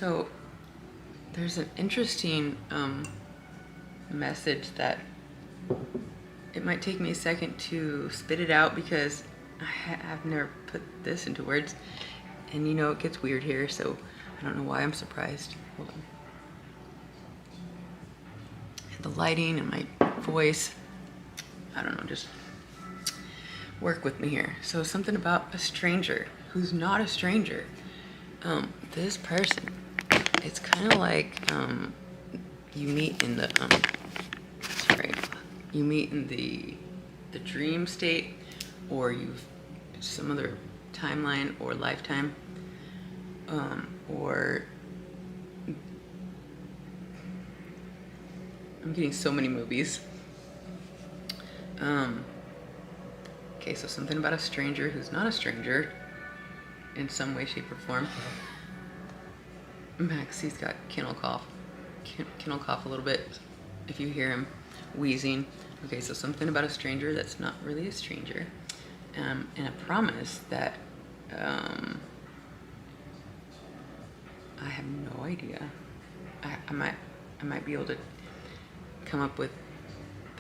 So there's an interesting message that it might take me a second to spit it out because I've never put this into words, and you know it gets weird here, so I don't know why I'm surprised. Hold on. The lighting and my voice, I don't know, just work with me here. So something about a stranger who's not a stranger. This person, it's kind of like you meet in the you meet in the dream state, or you've some other timeline or lifetime, or I'm getting so many movies. Okay, so something about a stranger who's not a stranger in some way, shape, or form. Max, he's got kennel cough a little bit if you hear him wheezing. Okay, so something about a stranger that's not really a stranger, and a promise that I have no idea. I might be able to come up with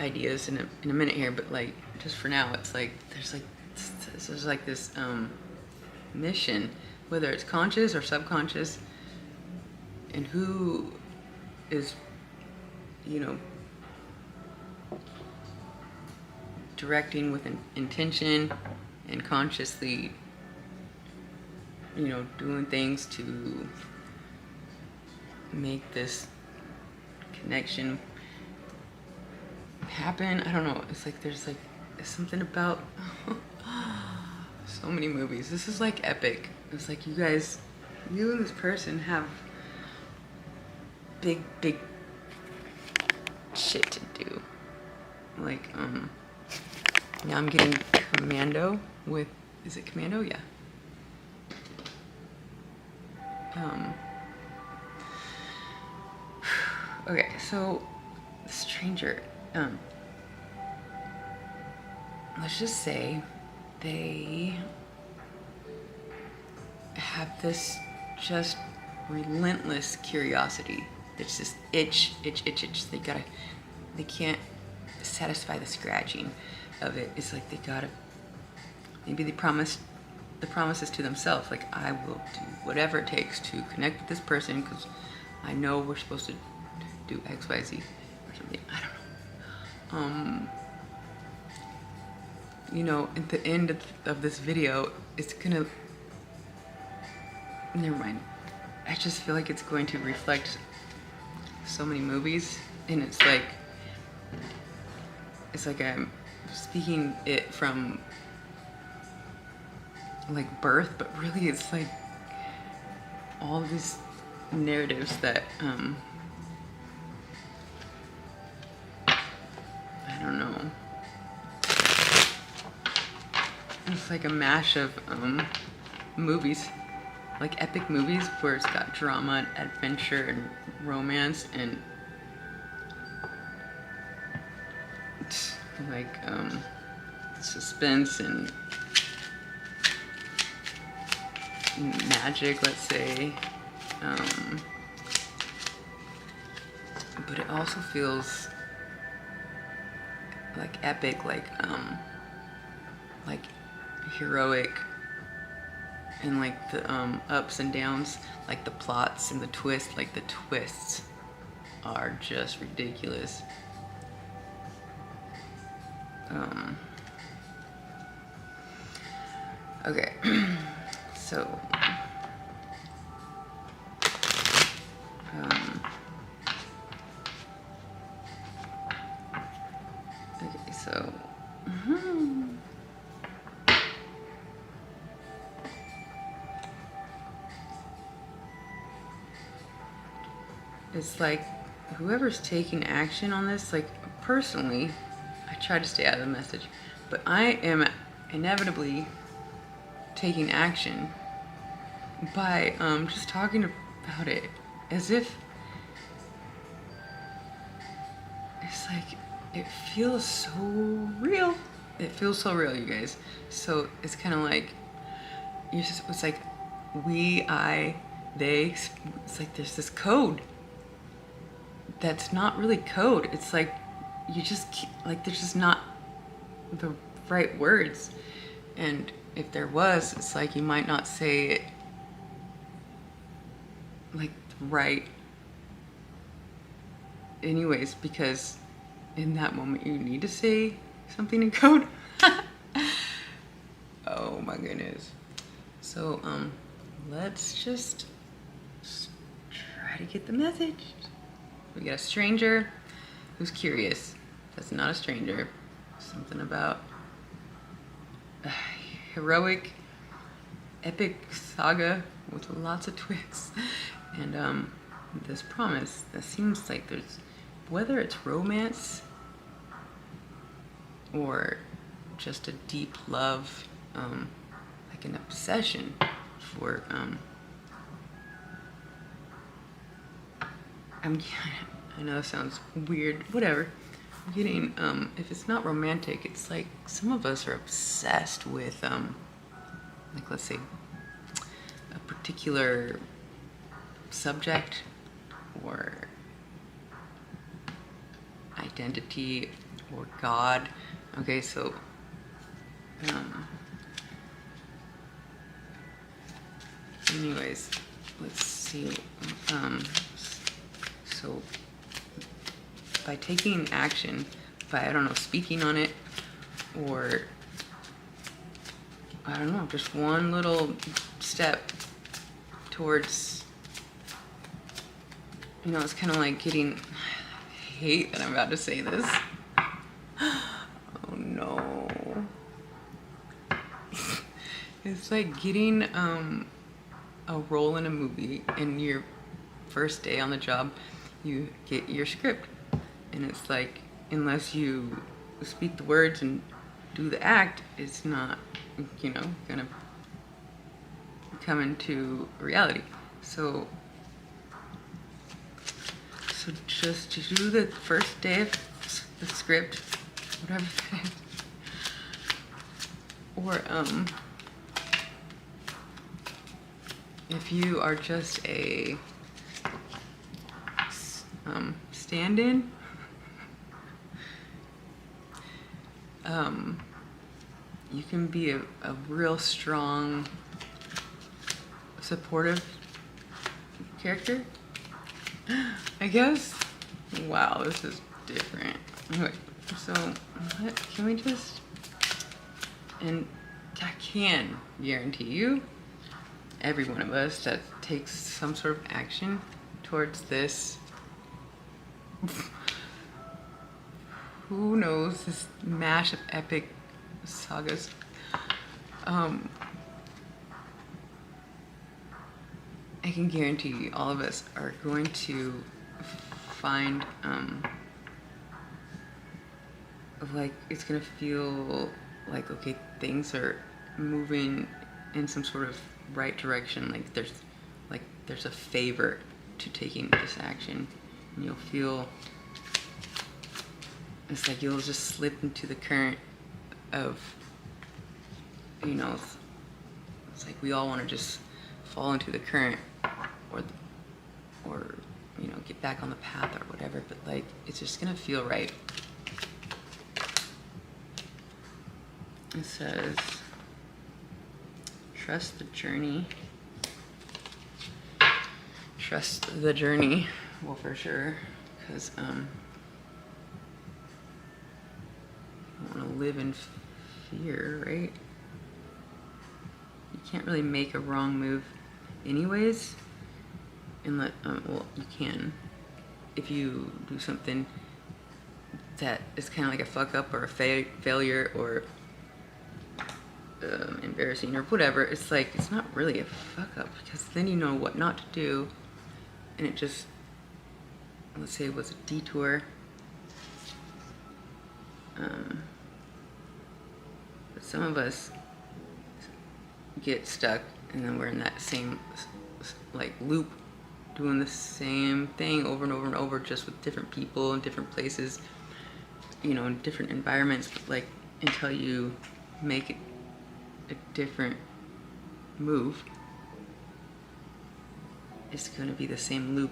ideas in a minute here, but like just for now, it's like there's like this mission, whether it's conscious or subconscious, and who is, you know, directing with an intention and consciously, you know, doing things to make this connection happen. I don't know, it's like there's something about so many movies. This is like epic. It's like you and this person have big shit to do. Like now I'm getting Commando with, is it Commando? Yeah. Okay, so the stranger, let's just say they have this just relentless curiosity that's just itch. They can't satisfy the scratching of it. It's like maybe the promise is to themselves, like, I will do whatever it takes to connect with this person because I know we're supposed to do X, Y, Z or something. I don't know. You know, at the end of this video, it's gonna, never mind. I just feel like it's going to reflect so many movies, and it's like I'm speaking it from like birth, but really it's like all these narratives that I don't know. It's like a mash of movies, like epic movies where it's got drama and adventure and romance and like suspense and magic, let's say. But it also feels like epic, like heroic, and like the ups and downs, like the plots and the twists, like the twists are just ridiculous. Okay, so okay, so it's like whoever's taking action on this, like personally, I try to stay out of the message, but I am inevitably taking action by just talking about it as if it's like it feels so real. It feels so real, you guys. So it's kind of like it's like I it's like there's this code that's not really code. It's like you just like there's just not the right words, and if there was, it's like you might not say it like right anyways, because in that moment you need to say something in code. Oh my goodness. So let's just try to get the message. We got a stranger who's curious. That's not a stranger. Something about a heroic, epic saga with lots of twists. And this promise that seems like there's, whether it's romance or just a deep love, like an obsession for I know that sounds weird, whatever. I'm getting, if it's not romantic, it's like some of us are obsessed with, like, let's say, a particular subject or identity or God. Okay, so, anyways, let's see, so by taking action, by, I don't know, speaking on it, or, I don't know, just one little step towards, you know, it's kind of like getting, I hate that I'm about to say this. Oh no. It's like getting a role in a movie, and your first day on the job, you get your script. And it's like, unless you speak the words and do the act, it's not, you know, gonna come into reality. So just to do the first day of the script, whatever that is, or if you are just a stand-in, you can be a real strong, supportive character, I guess. Wow, this is different. Anyway, so can we just, and I can guarantee you, every one of us that takes some sort of action towards this, who knows, this mash of epic sagas, I can guarantee you all of us are going to find, like, it's gonna feel like, okay, things are moving in some sort of right direction, like there's a favor to taking this action, and you'll feel, it's like you'll just slip into the current of, you know, it's like we all want to just fall into the current, or you know, get back on the path or whatever, but like it's just gonna feel right. It says, trust the journey. Trust the journey. Well, for sure, because I don't want to live in fear, right? You can't really make a wrong move anyways, and well, you can if you do something that is kind of like a fuck up or a failure or embarrassing or whatever. It's like, it's not really a fuck up, because then you know what not to do, and it just, let's say it was a detour, but some of us get stuck, and then we're in that same like loop, doing the same thing over and over and over, just with different people in different places, you know, in different environments, but like until you make it a different move. it's going to be the same loop,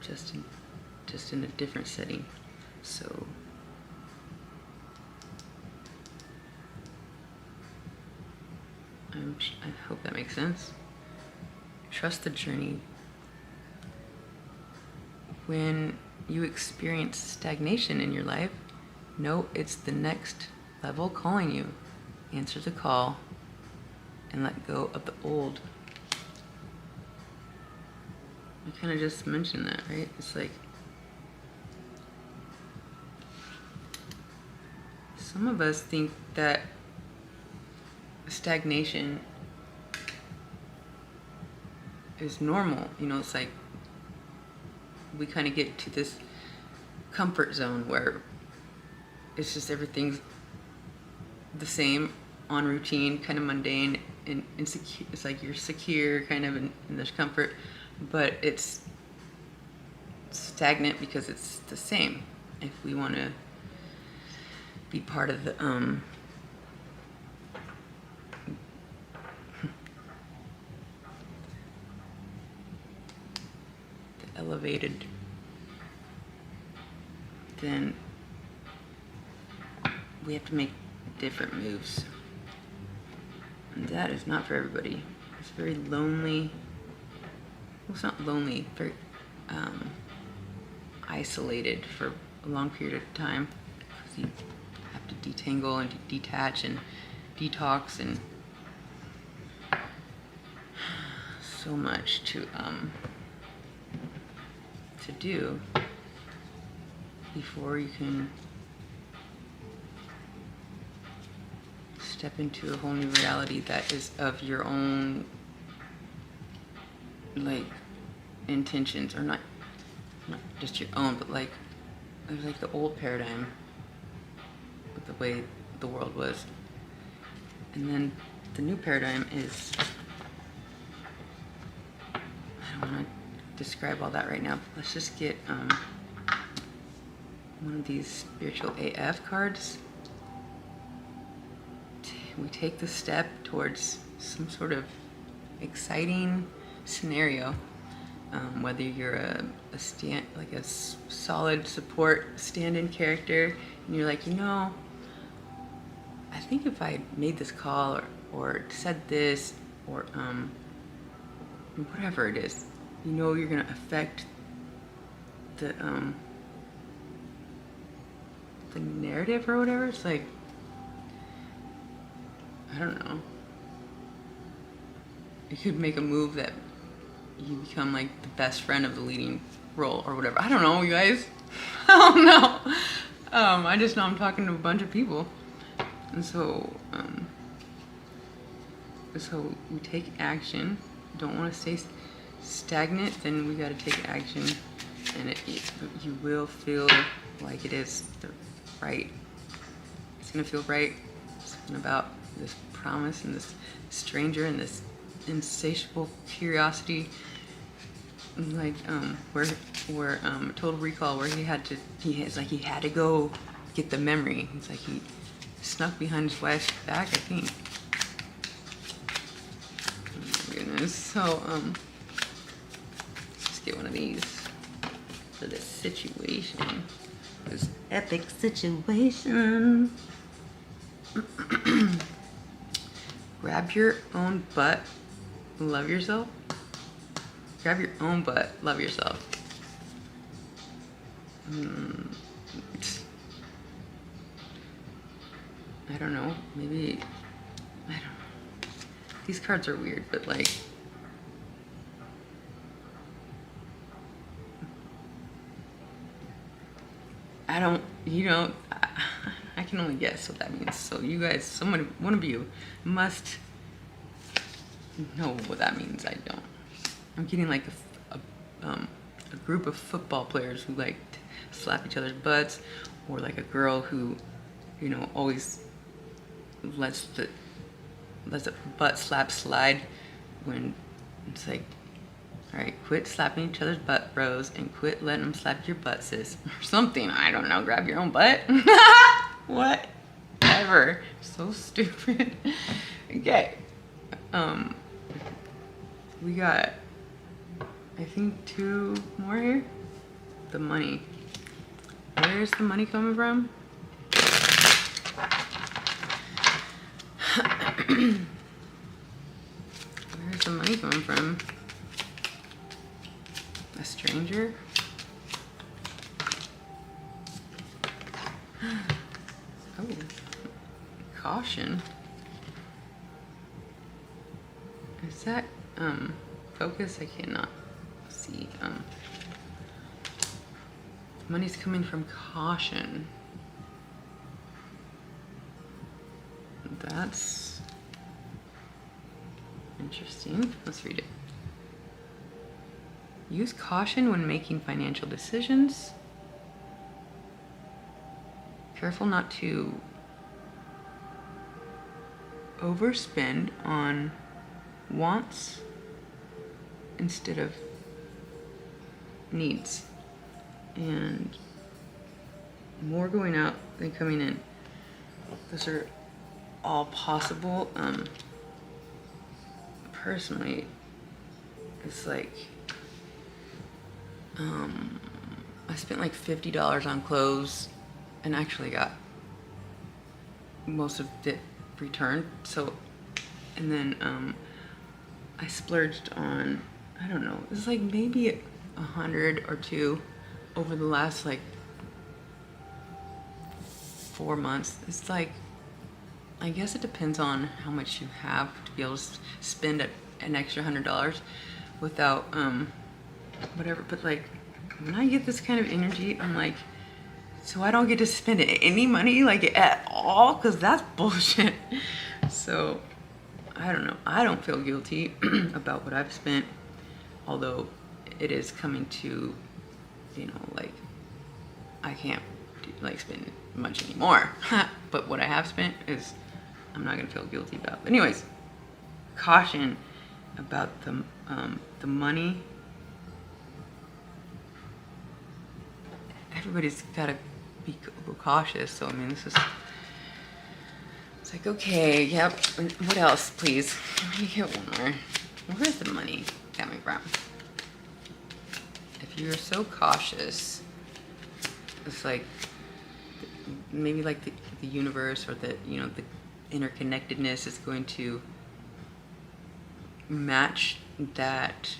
just in a different setting. So I hope that makes sense. Trust the journey. When you experience stagnation in your life, know it's the next level calling you. Answer the call and let go of the old. I kind of just mentioned that, right? It's like some of us think that stagnation is normal. You know, it's like we kind of get to this comfort zone where it's just everything's the same, on routine, kind of mundane, and insecure. It's like you're secure, kind of, and there's comfort, but it's stagnant because it's the same. If we want to be part of the elevated, then we have to make different moves. And that is not for everybody. It's very lonely. Well, it's not lonely, very isolated for a long period of time, because you have to detangle and detach and detox, and so much to do before you can step into a whole new reality that is of your own, like, intentions, or not just your own, but like the old paradigm with the way the world was. And then the new paradigm is, I don't want to describe all that right now, but let's just get one of these spiritual AF cards. We take the step towards some sort of exciting scenario, whether you're a solid support stand-in character, and you're like, you know, I think if I made this call or said this, or whatever it is, you know, you're gonna affect the narrative or whatever. It's like, I don't know. You could make a move that you become like the best friend of the leading role or whatever. I don't know, you guys. I don't know. I just know I'm talking to a bunch of people, and so we take action. Don't want to stay stagnant, then we got to take action, and you will feel like it is right. It's gonna feel right. Something about this promise and this stranger and this insatiable curiosity, like where Total Recall, where he had to go get the memory. It's like he snuck behind his wife's back, I think. Oh my goodness. So let's get one of these for this situation, this epic situation. Grab your own butt, love yourself. Grab your own butt, love yourself. I don't know, maybe, I don't know. These cards are weird, but like, I don't, you know, I can only guess what that means. So you guys, one of you must know what that means. I don't. I'm getting like a group of football players who like to slap each other's butts, or like a girl who, you know, always lets the butt slap slide when it's like, all right, quit slapping each other's butt, bros, and quit letting them slap your butt, sis, or something. I don't know. Grab your own butt. Whatever. So stupid. Okay. Um, we got, I think, 2 more here. The money. Where's the money coming from? Where's the money coming from? A stranger? Oh, caution. Is that focus? I cannot see. Money's coming from caution. That's interesting. Let's read it. Use caution when making financial decisions. Careful not to overspend on wants instead of needs. And more going out than coming in. Those are all possible. Personally, it's like I spent like $50 on clothes and actually got most of it returned. So, and then I splurged on, I don't know, it was like maybe 100 or 2 over the last like 4 months. It's like, I guess it depends on how much you have to be able to spend an extra $100 without whatever. But like, when I get this kind of energy, I'm like, so I don't get to spend any money like at all, because that's bullshit. So I don't know. I don't feel guilty about what I've spent, although it is coming to, you know, like I can't like spend much anymore. But what I have spent is I'm not gonna feel guilty about. But anyways, caution about the money. Everybody's gotta be cautious. So I mean, this is, it's like, okay, yep. What else, please? Let me get one more. Where's the money coming from? If you're so cautious, it's like maybe like the universe or the, you know, the interconnectedness is going to match that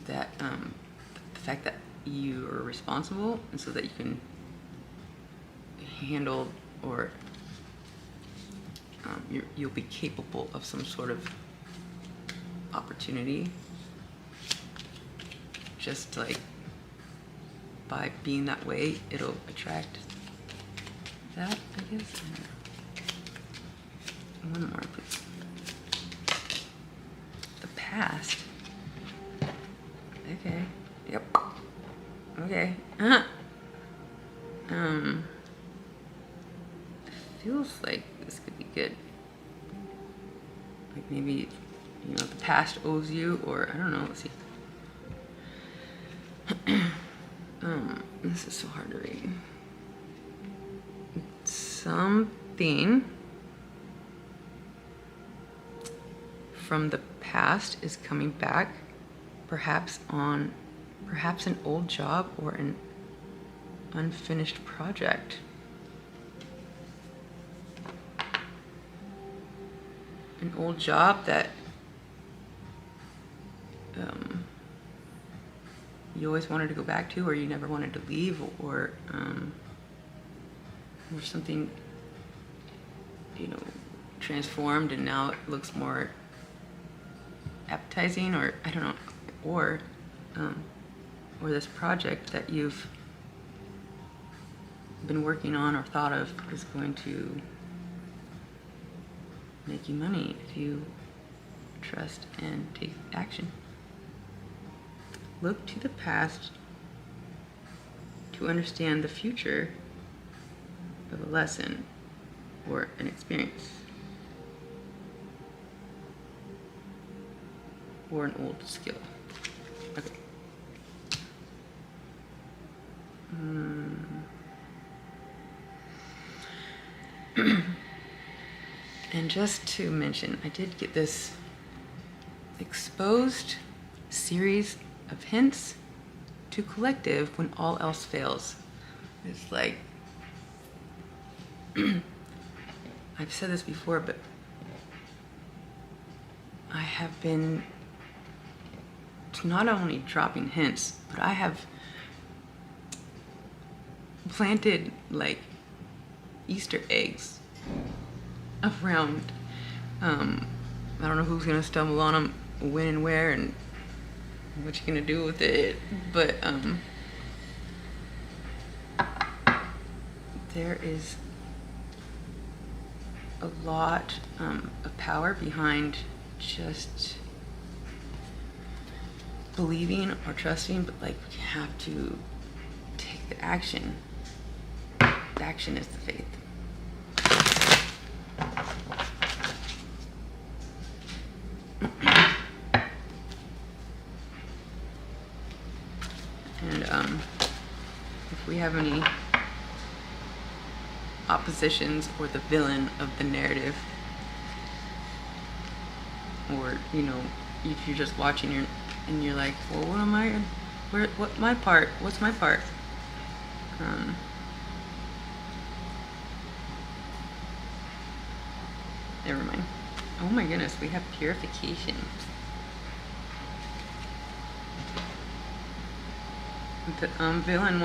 the fact that you are responsible, and so that you can handle, or you'll be capable of some sort of opportunity, just like by being that way, it'll attract that, I guess. One more, please. The past. Okay. Yep. Okay. Feels like this could be good. Like maybe, you know, the past owes you, or I don't know. Let's see. This is so hard to read. Something from the past is coming back, perhaps an old job or an unfinished project. An old job that you always wanted to go back to, or you never wanted to leave, or something, you know, transformed and now it looks more appetizing, or I don't know, or this project that you've been working on or thought of is going to make you money if you trust and take action. Look to the past to understand the future of a lesson or an experience, or an old skill. Okay. And just to mention, I did get this exposed series of hints to collective when all else fails. It's like, I've said this before, but I have been not only dropping hints, but I have planted like Easter eggs around. I don't know who's gonna stumble on them, when and where, and what you're gonna do with it, but there is a lot of power behind just believing or trusting, but like you have to take the action. The action is the faith. And if we have any oppositions or the villain of the narrative, or you know, if you're just watching and you're like, well, what am I, what's my part, never mind. Oh my goodness, we have purification. The villain